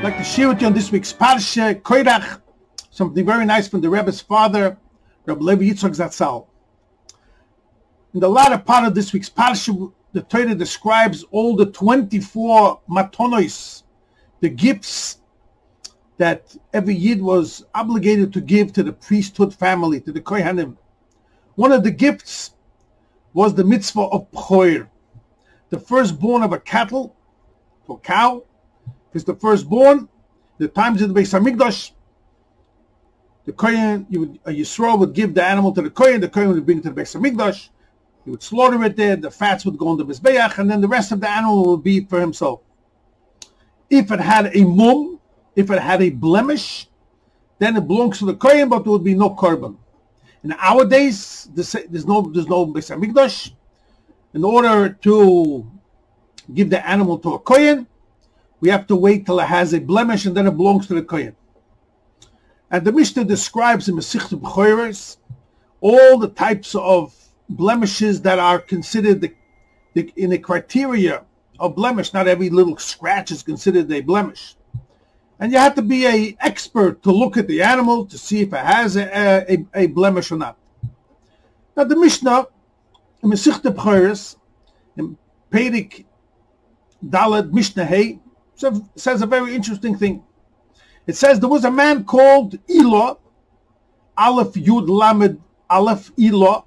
I'd like to share with you on this week's Parshas, Korach, something very nice from the Rebbe's father, Rabbi Levi Yitzchok Zatzal. In the latter part of this week's Parshas, the Tevda describes all the 24 matonos, the gifts that every Yid was obligated to give to the priesthood family, to the Kohanim. One of the gifts was the mitzvah of Bekor, the firstborn of a cattle, or cow. If it's the firstborn, the times of the Beis Hamikdash, the Kohen, a Yisrael would give the animal to the Kohen would bring it to the Beis Hamikdash, he would slaughter it there, the fats would go on the Mizbeach, and then the rest of the animal would be for himself. If it had a mum, if it had a blemish, then it belongs to the Kohen, but there would be no korban. In our days, there's no Beis Hamikdash. In order to give the animal to a Kohen, we have to wait till it has a blemish, and then it belongs to the Kohen. And the Mishnah describes in Mishna Bchiorios all the types of blemishes that are considered in the criteria of blemish. Not every little scratch is considered a blemish. And you have to be an expert to look at the animal to see if it has a blemish or not. Now the Mishnah in Mishna Bchiorios, in Perek Daled Mishnah Hey, says a very interesting thing. It says there was a man called Illא, Aleph Yud Lamed Aleph Illא,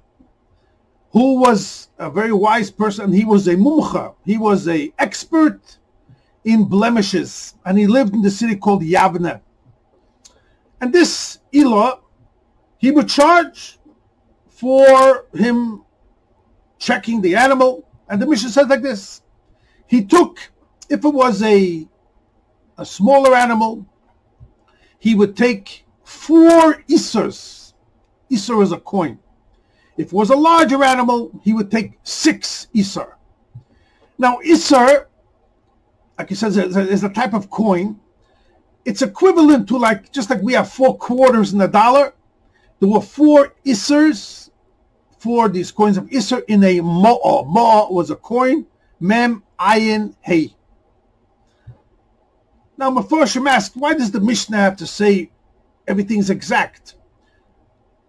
who was a very wise person. He was a mumcha. He was an expert in blemishes, and he lived in the city called Yavne. And this Illã, he would charge for him checking the animal. And the Mishnah says like this: he took, if it was a smaller animal, he would take 4 issars. Issar is a coin. If it was a larger animal, he would take 6 issar. Now, issar, like he says, is a type of coin. It's equivalent to just like we have 4 quarters in a dollar. There were 4 issars, 4 these coins of issar in a ma'ah. Ma'ah was a coin. Mem, ayin, hey. Now, Mefarshim asked, why does the Mishnah have to say everything's exact?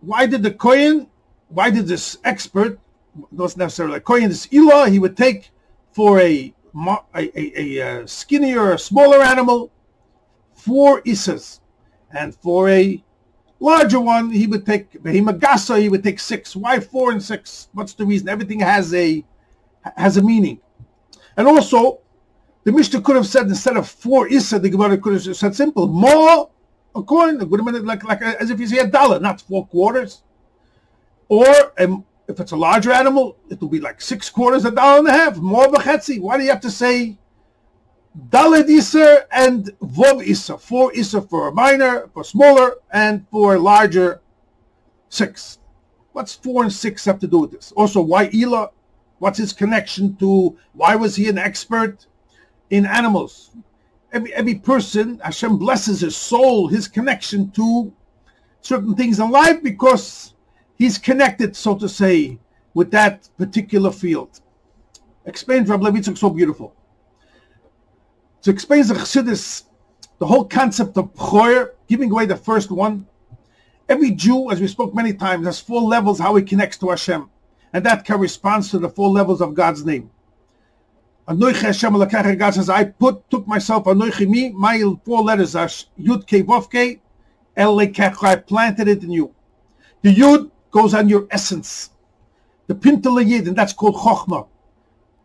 Why did this expert, not necessarily a Kohen, this Illã, he would take for a skinnier, smaller animal 4 issars, and for a larger one he would take behemagasa, he would take 6. Why 4 and 6? What's the reason? Everything has a meaning. And also, the Mishnah could have said, instead of 4 issar, the Gemara could have said simple, more a coin. It would have been like as if you say $1, not 4 quarters. Or if it's a larger animal, it will be like 6 quarters, $1.50, more v'chetzi. Why do you have to say daled issar and vov issar? 4 issar for a minor, for smaller, and for a larger 6. What's 4 and 6 have to do with this? Also, why Illã? What's his connection to? Why was he an expert in animals? Every person, Hashem blesses his soul, his connection to certain things in life, because he's connected, so to say, with that particular field. Explains Rabbi Yitzchok so beautiful. So explains the Chassidus, the whole concept of Bekor, giving away the first one. Every Jew, as we spoke many times, has 4 levels how he connects to Hashem, and that corresponds to the 4 levels of God's name. Anoichi Hashem Elokecha, God says, I took myself, Anoichi me, my 4 letters are Yud Kei Vav Kei, El Lekecha, I planted it in you. The Yud goes on your essence, the Pintel Yid, and that's called Chochmah,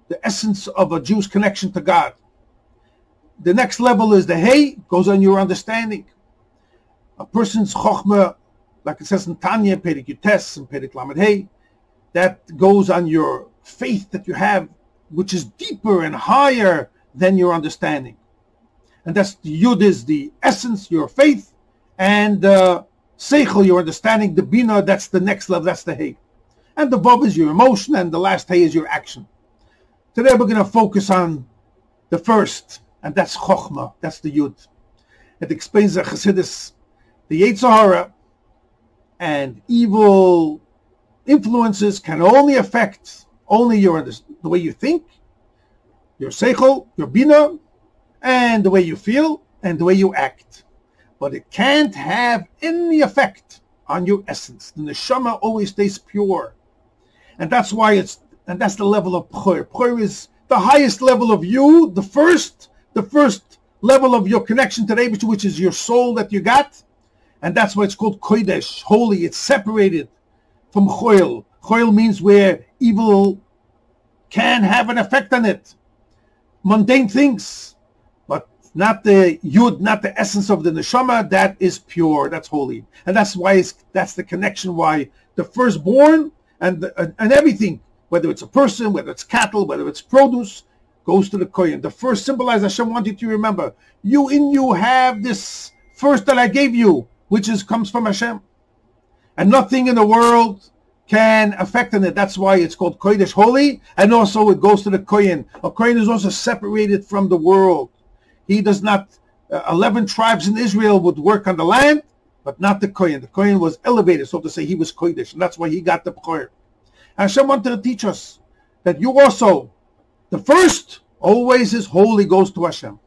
the essence of a Jew's connection to God. The next level is the Hey, goes on your understanding. A person's Chochmah, like it says in Tanya, Perek Yutes and Perek Lamed Hey, that goes on your faith that you have, which is deeper and higher than your understanding. And that's the Yud is the essence, your faith, and Seichel, your understanding. The Bina, that's the next level, that's the Hey. And the Vav is your emotion, and the last Hey is your action. Today we're going to focus on the first, and that's Chochmah, that's the Yud. It explains the Chassidus, the Yitzchok and evil influences can only affect the way you think, your seichel, your bina, and the way you feel. and the way you act, but it can't have any effect on your essence. The neshama always stays pure, and that's why that's the level of Bechor. Bechor is the highest level of you, the first level of your connection to the Rebbe, which is your soul that you got, and that's why it's called Kodesh, holy. It's separated from Choil. Choil means where evil can have an effect on it, mundane things, but not the Yud, not the essence of the neshama. That is pure, that's holy, and that's why that's the connection. Why the firstborn and everything, whether it's a person, whether it's cattle, whether it's produce, goes to the kohen. The first symbolized, Hashem wanted you to remember, you have this first that I gave you, which comes from Hashem, and nothing in the world can affect in it. That's why it's called Kodesh, holy, and also it goes to the kohen. A kohen is also separated from the world. He does not, 11 tribes in Israel would work on the land, but not the kohen. The kohen was elevated, so to say, he was Kodesh, and that's why he got the Bechor. Hashem wanted to teach us that you also, the first always is holy, goes to Hashem.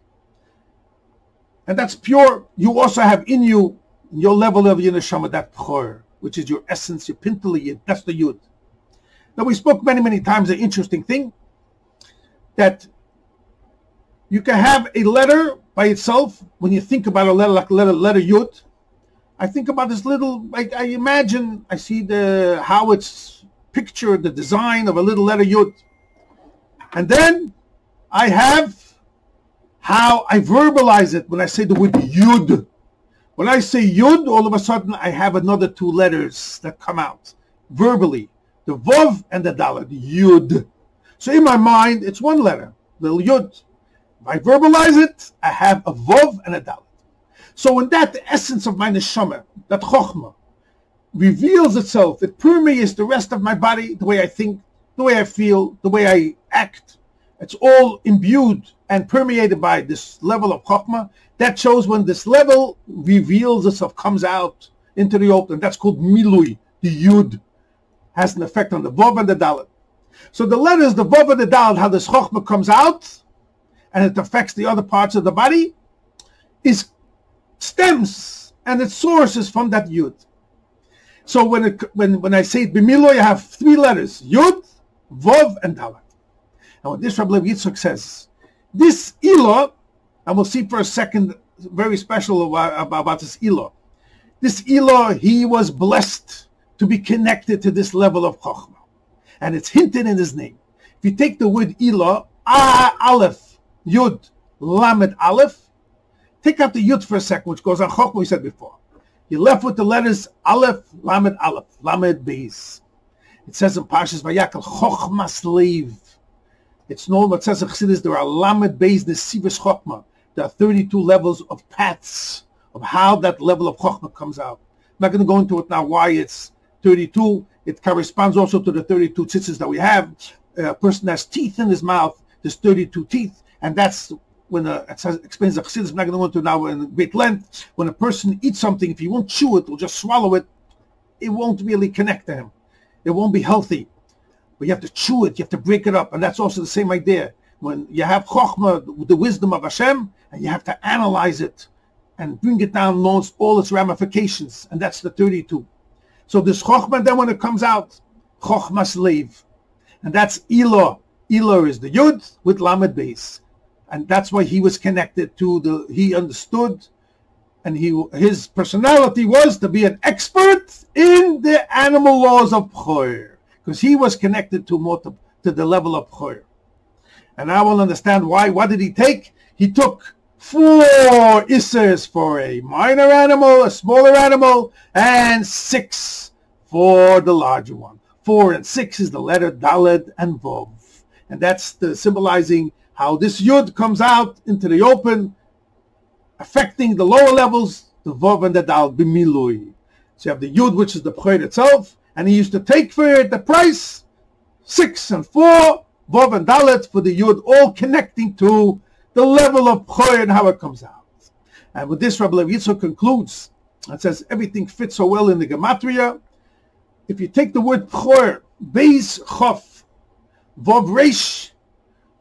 And that's pure. You also have in you, your level of your neshama, that Bechor, which is your essence, your pintali, that's the Yud. Now we spoke many times an interesting thing, that you can have a letter by itself. When you think about a letter like letter Yud, I think about this little, like I imagine, I see how it's pictured, the design of a little letter Yud. And then I have how I verbalize it when I say the word Yud. When I say Yud, all of a sudden I have another 2 letters that come out verbally. The Vov and the Dalet, Yud. So in my mind, it's one letter, the Yud. If I verbalize it, I have a Vov and a Dalet. So when that essence of my neshama, that Chochmah, reveals itself, it permeates the rest of my body, the way I think, the way I feel, the way I act. It's all imbued and permeated by this level of Chochmah. That shows when this level reveals itself, comes out into the open. That's called Milui. The Yud has an effect on the Vov and the Dalet. So the letters, the Vov and the Dalet, how this Chochmah comes out and it affects the other parts of the body, stems and its source is from that Yud. So when I say it b'milo, you have 3 letters: Yud, Vov, and Dalet. And what this Rabbi Yitzchok says, this issar, and we'll see for a second, very special about this issar. This issar, he was blessed to be connected to this level of Chochmah, and it's hinted in his name. If you take the word issar, Aleph, Yud, Lamed Aleph, take out the Yud for a second, which goes on Chochmah, we said before. You're left with the letters Aleph, Lamed Aleph, Lamed Beis. It says in Parshas Vayakal, Chochmas Leiv. It's known what says in Chassidus, there are Lamed Beis Nesivos Chochmah. There are 32 levels of paths of how that level of Chochmah comes out. I'm not going to go into it now why it's 32. It corresponds also to the 32 tzitzis that we have. A person has teeth in his mouth. There's 32 teeth. And that's when explains the Chassidus. I'm not going to go into now in great length. When a person eats something, if he won't chew it, or just swallow it, it won't really connect to him. It won't be healthy. But you have to chew it, you have to break it up. And that's also the same idea. When you have Chochmah, the wisdom of Hashem, and you have to analyze it and bring it down, knows all its ramifications. And that's the 32. So this Chochmah, then when it comes out, Chochmas Leiv. And that's issar. Issar is the Yud with Lamed Beis. And that's why he was connected to he understood, and his personality was to be an expert in the animal laws of Bechor, because he was connected to the level of Bechor. And I will understand why. What did he take? He took 4 issars for a minor animal, a smaller animal, and 6 for the larger one. 4 and 6 is the letter Dalet and Vov. And that's symbolizing how this Yud comes out into the open, affecting the lower levels, the Vov and the Dalet, b'milui. So you have the Yud, which is the Bechor itself, and he used to take for it the price, 6 and 4, Vov and Dalet for the Yud, all connecting to the level of Bechor and how it comes out. And with this, Rabbi Yitzchok concludes and says everything fits so well in the Gematria. If you take the word Bechor, Beis Chof, Vov Reish,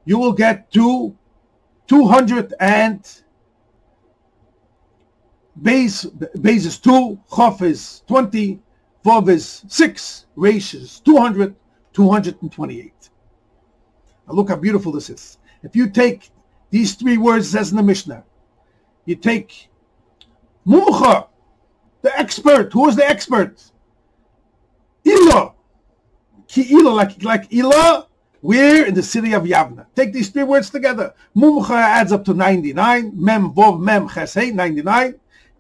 you will get to 200 and Beis is 2, Chof is 20, Vav is 6, Reish is 200, 228. Now look how beautiful this is. If you take these 3 words, it says in the Mishnah, you take Mumcha, the expert. Who is the expert? Illë. Kailã, like Illë, we're in the city of Yavne. Take these 3 words together. Mumcha adds up to 99. Mem, Vov, Mem, Ches, 99.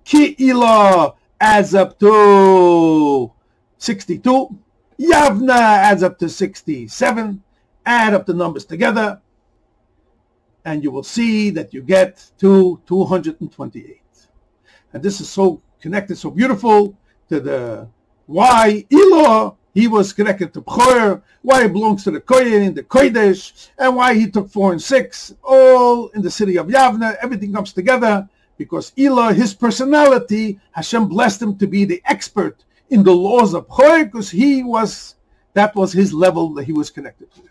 Kailã adds up to 62. Yavne adds up to 67. Add up the numbers together, and you will see that you get to 228. And this is so connected, so beautiful to the why Illë, he was connected to Bekor, why he belongs to the Kohen, the Kodesh, and why he took 4 and 6, all in the city of Yavne. Everything comes together because Illë, his personality, Hashem blessed him to be the expert in the laws of Bekor, because that was his level that he was connected to.